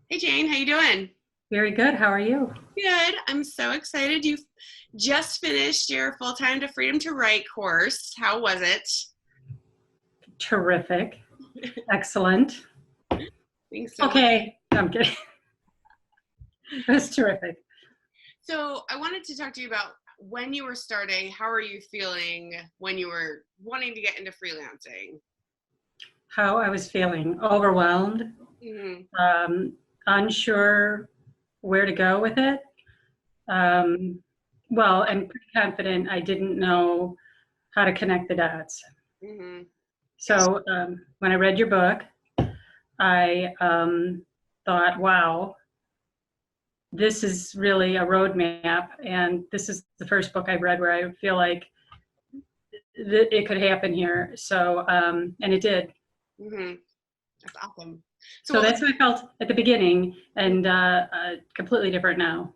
Hey Jane, how you doing? Very good. How are you? Good. I'm so excited. You've just finished your full-time to freedom to write course. How was it? Terrific. Excellent. Thanks so much. Okay. I'm kidding. It was terrific. So I wanted to talk to you about when you were starting. How are you feeling when you were wanting to get into freelancing? How I was feeling overwhelmed, Hmm. um, unsure where to go with it. Um, well, and pretty confident I didn't know how to connect the dots. Hmm. Yeah. So when I read your book, I thought, wow, this is really a roadmap. And this is the first book I've read where I feel like it could happen here. So, and it did. Hmm. That's awesome. So So what that's what I felt at the beginning, and completely different now.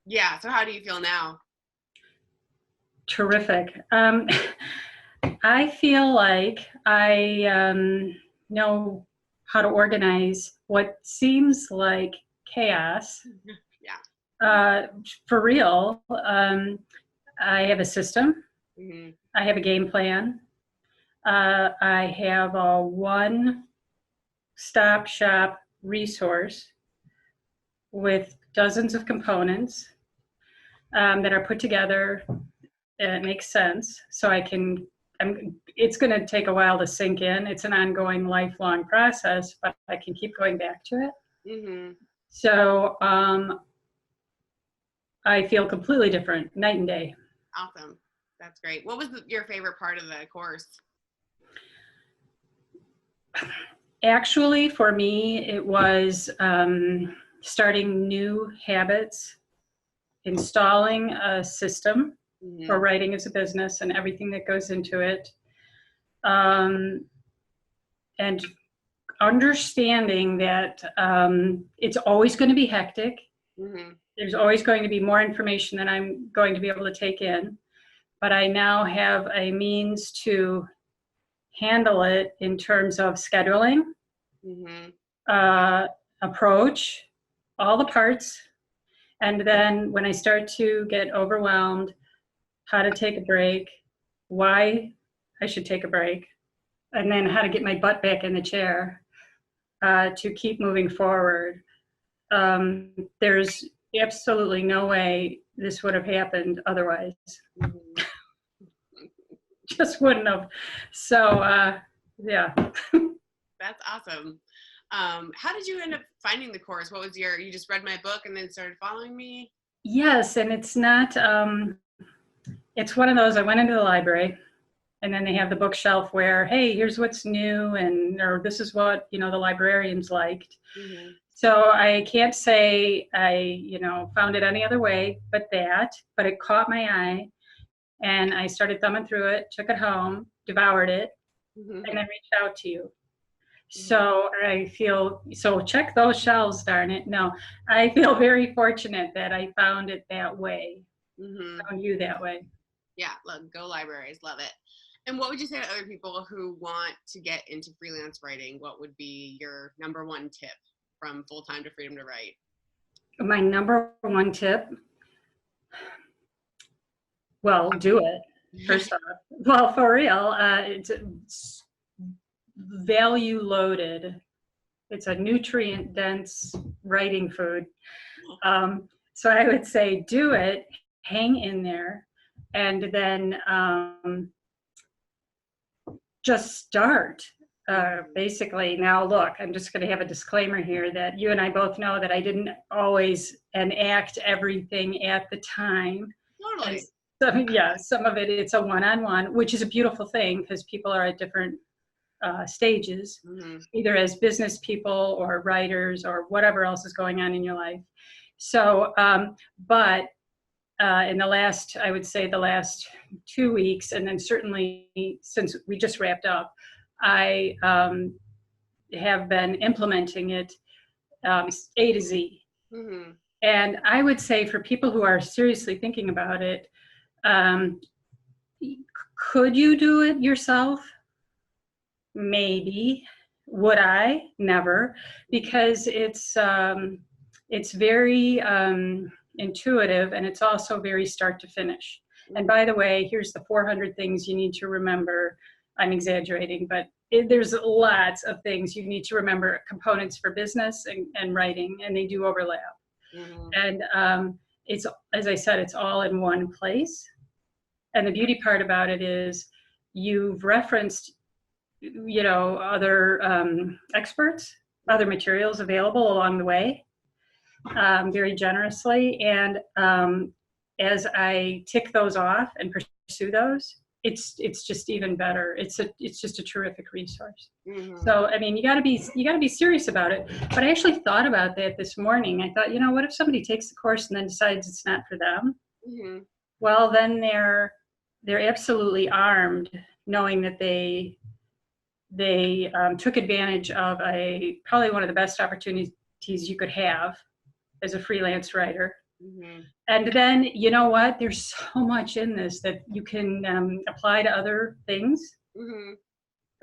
yeah, so how do you feel now? Terrific. I feel like I know how to organize what seems like chaos. Yeah. Uh, for real, I have a system. Hmm. I have a game plan. I have a one stop shop resource with dozens of components that are put together and it makes sense. So it's going to take a while to sink in. It's an ongoing, lifelong process, but I can keep going back to it. Hmm. So I feel completely different, night and day. Awesome. That's great. What was your favorite part of the course? Actually, for me, it was starting new habits, installing a system for Hmm. writing as a business and everything that goes into it. Um, and understanding that it's always going to be hectic. Hmm. There's always going to be more information than I'm going to be able to take in. But I now have a means to handle it in terms of scheduling, Hmm. uh, approach, all the parts. And then when I start to get overwhelmed, how to take a break, why I should take a break, and then how to get my butt back in the chair to keep moving forward. There's absolutely no way this would have happened otherwise. Hmm. Just wouldn't have. So, yeah. That's awesome. How did you end up finding the course? What was you just read my book and then started following me? Yes, and it's one of those, I went into the library and then they have the bookshelf where, hey, here's what's new, and or this is what, the librarians liked. Hmm. So I can't say I, found it any other way but it caught my eye and I started thumbing through it, took it home, devoured it, Hmm. and then reached out to you. Hmm. So I feel, so check those shelves, darn it. No, I feel very fortunate that I found it that way, Hmm. found you that way. Yeah, go libraries, love it. And what would you say to other people who want to get into freelance writing? What would be your number one tip from full time to freedom to write? My number one tip, well, do it, first off. Well, for real, it's value loaded. It's a nutrient dense writing food. So I would say do it, hang in there, and then just start. Basically, now look, I'm just going to have a disclaimer here that you and I both know that I didn't always enact everything at the time. And Totally. yeah, some of it's a one-on-one, which is a beautiful thing because people are at different stages, Hmm. either as business people or writers or whatever else is going on in your life. So, but in the last, I would say the last 2 weeks, and then certainly since we just wrapped up, I have been implementing it A to Z. Hmm. And I would say for people who are seriously thinking about it, um, could you do it yourself? Maybe. Would I? Never, because it's very intuitive, and it's also very start to finish. And by the way, here's the 400 things you need to remember. I'm exaggerating, but there's lots of things you need to remember, components for business and writing, and they do overlap. Mm-hmm. And it's, as I said, it's all in one place. And the beauty part about it is you've referenced, other experts, other materials available along the way, very generously. And as I tick those off and pursue those, it's just even better. It's just a terrific resource. Mm-hmm. So I mean, you got to be serious about it. But I actually thought about that this morning. I thought, what if somebody takes the course and then decides it's not for them? Mm-hmm. Well, then they're absolutely armed, knowing that they took advantage of probably one of the best opportunities you could have as a freelance writer. Mm-hmm. And then, you know what? There's so much in this that you can apply to other things. Mm-hmm.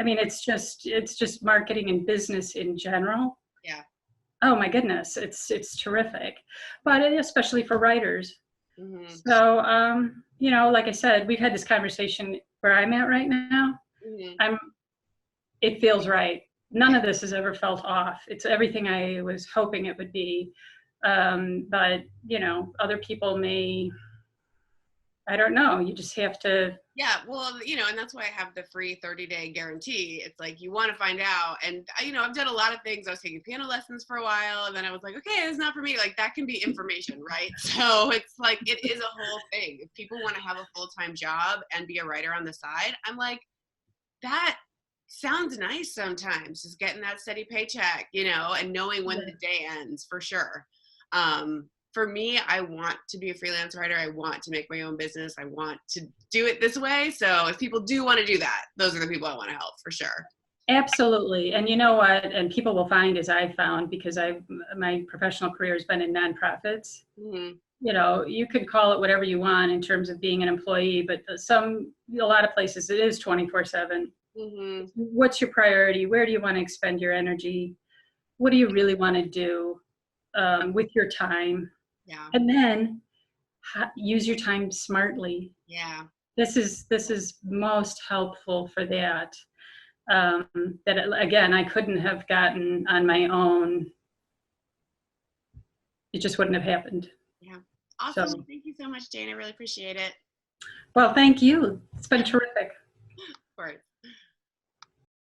I mean, it's just marketing and business in general. Yeah. Oh my goodness, it's terrific, but especially for writers. Mm-hmm. So, like I said, we've had this conversation where I'm at right now. Mm-hmm. It feels right. None of this has ever felt off. It's everything I was hoping it would be. But, other people may, I don't know, you just have to. Yeah, well, and that's why I have the free 30-day guarantee. It's like you want to find out. And, I've done a lot of things. I was taking piano lessons for a while, and then I was like, okay, it's not for me. Like, that can be information, right? So it's like, it is a whole thing. If people want to have a full-time job and be a writer on the side, I'm like, that sounds nice sometimes, just getting that steady paycheck, and knowing when the day ends, for sure. For me, I want to be a freelance writer. I want to make my own business. I want to do it this way. So if people do want to do that, those are the people I want to help, for sure. Absolutely. And you know what? And people will find, as I've found, because my professional career has been in nonprofits. Mm-hmm. You could call it whatever you want in terms of being an employee, but a lot of places it is 24/7. Mm-hmm. What's your priority? Where do you want to expend your energy? What do you really want to do with your time? Yeah. And then use your time smartly. Yeah. This is most helpful for that. That again, I couldn't have gotten on my own. It just wouldn't have happened. Yeah. Awesome. So, thank you so much, Jane. I really appreciate it. well, thank you. It's been terrific. Of course.